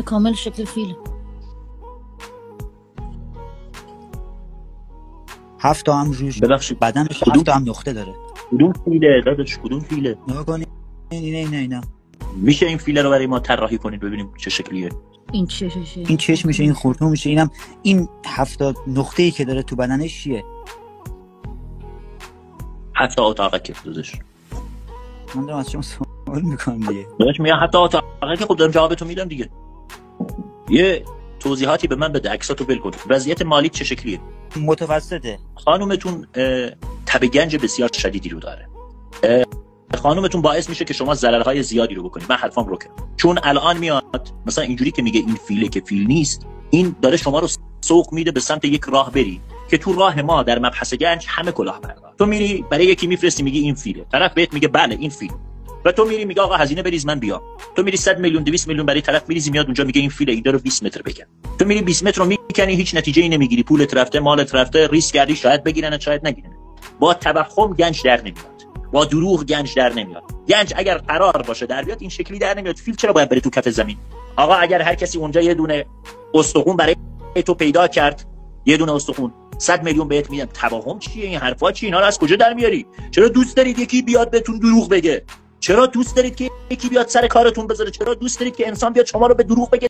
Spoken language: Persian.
کامل شکل فیل. 7 تا هم روش ببخشید بدنش 7 تا هم نقطه داره. کدوم فیله داداش؟ کدوم فیله؟ نگاه کنید اینا میشه این فیله رو برای ما طراحی کنید ببینیم چه شکلیه؟ این چششه، این چشم میشه، این خرطوم میشه، اینم این 7 تا نقطه‌ای که داره تو بدنش چیه؟ 7 تا اتاقه که داداش. من دارم از شما سوال میکنم دیگه. داداش میگم 7 تا اتاقه که خب دارم جوابتو میدم دیگه. یه توضیحاتی به من بده، عکساتو ول کن. وضعیت مالی چه شکلیه؟ متوسطه. خانومتون تب گنج بسیار شدیدی رو داره. خانومتون باعث میشه که شما ضررهای زیادی رو بکنید. من حرفام رو کنم. چون الان میاد مثلا اینجوری که میگه این فیله که فیل نیست، این داره شما رو سوق میده به سمت یک راه بری که تو راه ما در مبحث گنج همه کلاهبردار. تو میری برای یکی میفرستی میگی این فیله، طرف بهت میگه بله این فیل، و تو میری میگه آقا هزینه بریز من بیام. تو میری 100 میلیون 200 میلیون برای طرف میریزی، میاد اونجا میگه این فیله، اینا رو 20 متر بکن. تو میری 20 متر رو میکنی، هیچ نتیجه‌ای نمیگیری، پولت رفته، مالت رفته، ریسک کردی، شاید بگیرن شاید نگیرن. با توهم گنج در نمیاد، با دروغ گنج در نمیاد. گنج اگر قرار باشه در بیاد این شکلی در نمیاد. فیل چرا باید بره تو کف زمین؟ آقا اگر هر کسی اونجا یه دونه استخون برای تو پیدا کرد، یه دونه استخون 100 میلیون بهت میدم. توهم چیه؟ این حرفا چیه؟ اینا رو از کجا در میاری؟ چرا دوست دارید یکی بیاد بهتون دروغ بگه؟ چرا دوست دارید که یکی بیاد سر کارتون بذاره؟ چرا دوست دارید که انسان بیاد شما رو به دروغ بگه؟